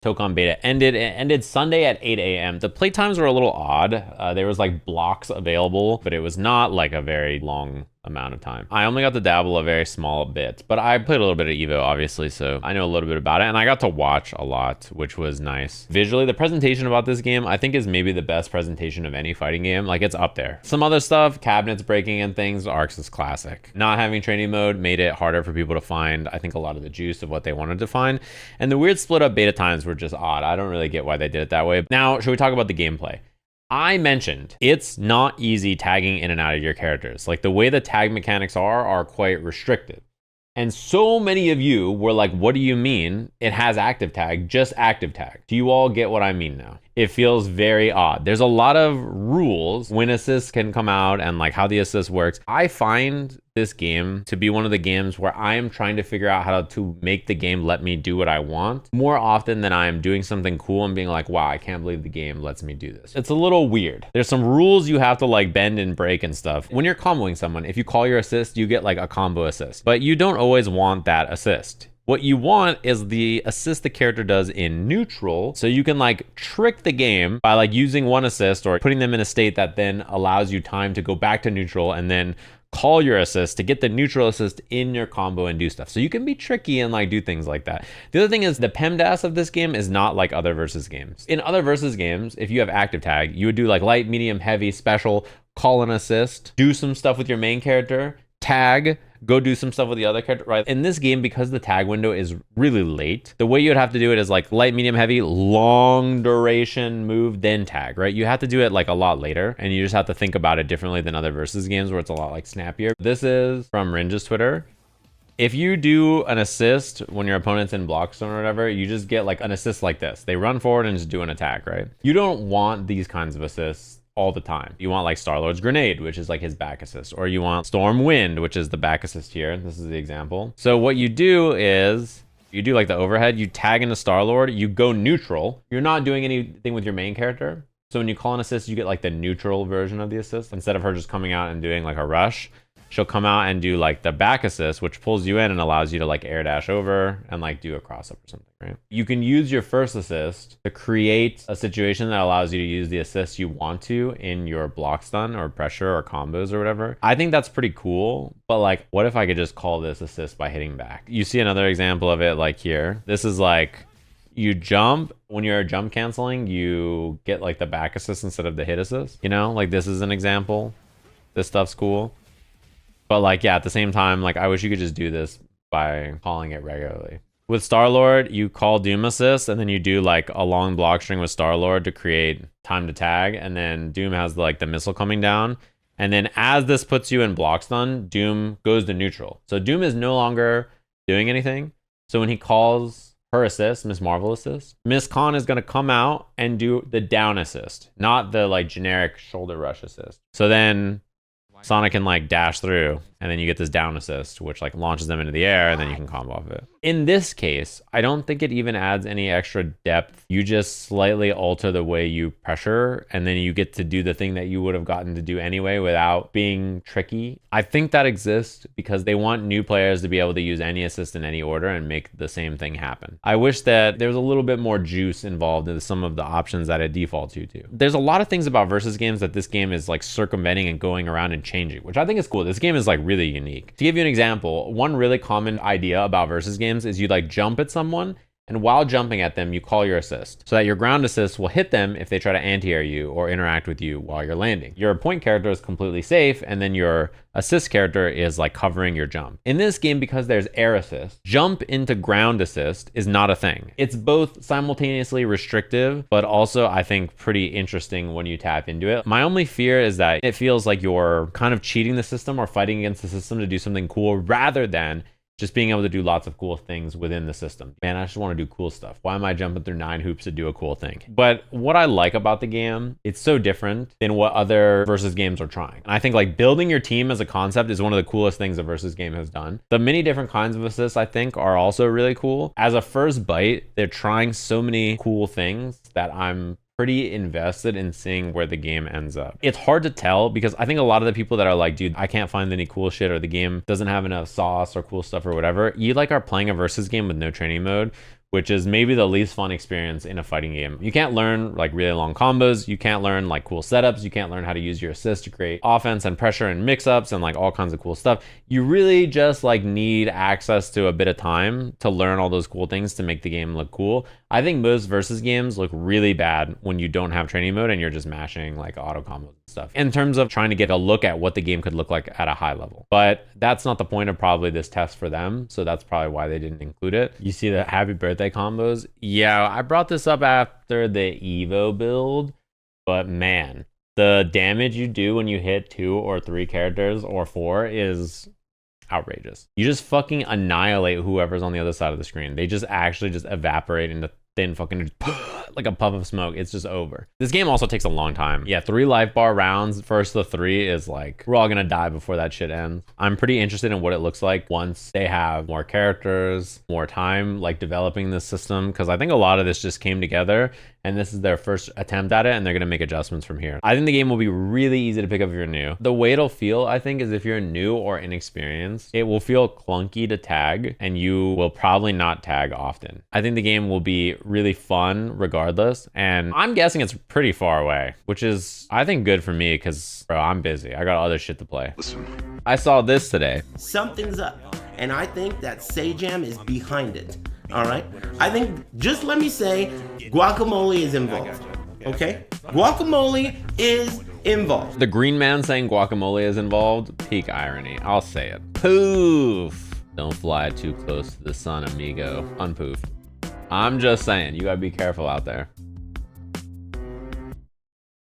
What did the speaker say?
Tokon beta ended. It ended Sunday at 8 a.m. The playtimes were a little odd. There was like blocks available, but it was not like a very long amount of time. I only got to dabble a very small bit, but I played a little bit of Evo, obviously, so I know a little bit about it, and I got to watch a lot, which was nice. Visually, the presentation about this game, I think, is maybe the best presentation of any fighting game. Like, it's up there. Some other stuff, cabinets breaking and things, Arcs is classic. Not having training mode made it harder for people to find, I think, a lot of the juice of what they wanted to find, and the weird split up beta times were just odd. I don't really get why they did it that way. Now, should we talk about the gameplay? I mentioned it's not easy tagging in and out of your characters. Like, the way the tag mechanics are quite restricted. And so many of you were like, what do you mean? It has active tag, just active tag. Do you all get what I mean now? It feels very odd. There's a lot of rules when assists can come out and like how the assist works. I find this game to be one of the games where I am trying to figure out how to make the game let me do what I want more often than I am doing something cool and being like, wow, I can't believe the game lets me do this. It's a little weird. There's some rules you have to like bend and break and stuff. When you're comboing someone, if you call your assist, you get like a combo assist, but you don't always want that assist. What you want is the assist the character does in neutral, so you can like trick the game by like using one assist or putting them in a state that then allows you time to go back to neutral and then call your assist to get the neutral assist in your combo and do stuff. So you can be tricky and like do things like that. The other thing is the PEMDAS of this game is not like other versus games. In other versus games, if you have active tag, you would do like light, medium, heavy, special, call an assist, do some stuff with your main character, tag, go do some stuff with the other character, right? In this game, because the tag window is really late, the way you would have to do it is like light, medium, heavy, long duration move, then tag, right? You have to do it like a lot later, and you just have to think about it differently than other versus games where it's a lot like snappier. This is from Rinja's Twitter. If you do an assist when your opponent's in block zone or whatever, you just get like an assist like this. They run forward and just do an attack, right? You don't want these kinds of assists all the time. You want like Star-Lord's grenade, which is like his back assist, or you want Storm Wind, which is the back assist here. This is the example. So what you do is you do like the overhead, you tag into Star-Lord, you go neutral. You're not doing anything with your main character. So when you call an assist, you get like the neutral version of the assist. Instead of her just coming out and doing like a rush, she'll come out and do like the back assist, which pulls you in and allows you to like air dash over and like do a cross up or something, right? You can use your first assist to create a situation that allows you to use the assist you want to in your block stun or pressure or combos or whatever. I think that's pretty cool, but like, what if I could just call this assist by hitting back? You see another example of it like here. This is like, you jump, when you're jump canceling, you get like the back assist instead of the hit assist. You know, like this is an example. This stuff's cool. But like, yeah, at the same time, like I wish you could just do this by calling it regularly. With Star-Lord, you call Doom assist and then you do like a long block string with Star-Lord to create time to tag. And then Doom has like the missile coming down. And then as this puts you in block stun, Doom goes to neutral. So Doom is no longer doing anything. So when he calls her assist, Miss Marvel assist, Miss Khan is going to come out and do the down assist, not the like generic shoulder rush assist. So then Sonic can like dash through and then you get this down assist, which like launches them into the air and then you can combo off it. In this case, I don't think it even adds any extra depth. You just slightly alter the way you pressure and then you get to do the thing that you would have gotten to do anyway without being tricky. I think that exists because they want new players to be able to use any assist in any order and make the same thing happen. I wish that there was a little bit more juice involved in some of the options that it defaults you to. There's a lot of things about versus games that this game is like circumventing and going around and changing, which I think is cool. This game is like really unique. To give you an example, one really common idea about versus games is you like jump at someone and while jumping at them, you call your assist so that your ground assist will hit them if they try to anti-air you or interact with you while you're landing. Your point character is completely safe and then your assist character is like covering your jump. In this game, because there's air assist, jump into ground assist is not a thing. It's both simultaneously restrictive, but also I think pretty interesting when you tap into it. My only fear is that it feels like you're kind of cheating the system or fighting against the system to do something cool rather than just being able to do lots of cool things within the system. Man, I just want to do cool stuff. Why am I jumping through 9 hoops to do a cool thing? But what I like about the game, it's so different than what other versus games are trying. And I think like building your team as a concept is one of the coolest things a versus game has done. The many different kinds of assists I think are also really cool. As a first bite, they're trying so many cool things that I'm pretty invested in seeing where the game ends up. It's hard to tell because I think a lot of the people that are like, dude, I can't find any cool shit or the game doesn't have enough sauce or cool stuff or whatever, you like are playing a versus game with no training mode, which is maybe the least fun experience in a fighting game. You can't learn like really long combos. You can't learn like cool setups. You can't learn how to use your assist to create offense and pressure and mix-ups and like all kinds of cool stuff. You really just like need access to a bit of time to learn all those cool things to make the game look cool. I think most versus games look really bad when you don't have training mode and you're just mashing like auto combos and stuff, in terms of trying to get a look at what the game could look like at a high level. But that's not the point of probably this test for them, so that's probably why they didn't include it. You see the happy birthday combos? Yeah, I brought this up after the Evo build, but man, the damage you do when you hit 2 or 3 characters or 4 is outrageous. You just fucking annihilate whoever's on the other side of the screen. They just actually just evaporate into thin fucking like a puff of smoke. It's just over. This game also takes a long time. Yeah, 3 life bar rounds. First the 3 is like, we're all gonna die before that shit ends. I'm pretty interested in what it looks like once they have more characters, more time like developing this system, because I think a lot of this just came together and this is their first attempt at it and they're gonna make adjustments from here. I think the game will be really easy to pick up if you're new. The way it'll feel, I think, is if you're new or inexperienced, it will feel clunky to tag and you will probably not tag often. I think the game will be really fun regardless, and I'm guessing it's pretty far away, which is, I think, good for me because, bro, I'm busy. I got other shit to play. Listen, I saw this today. Something's up, and I think that Sajam is behind it. All right, I think, just let me say, guacamole is involved. Okay, guacamole is involved. The green man saying guacamole is involved, peak irony. I'll say it. Poof. Don't fly too close to the sun, amigo. Unpoof. I'm just saying, you gotta be careful out there.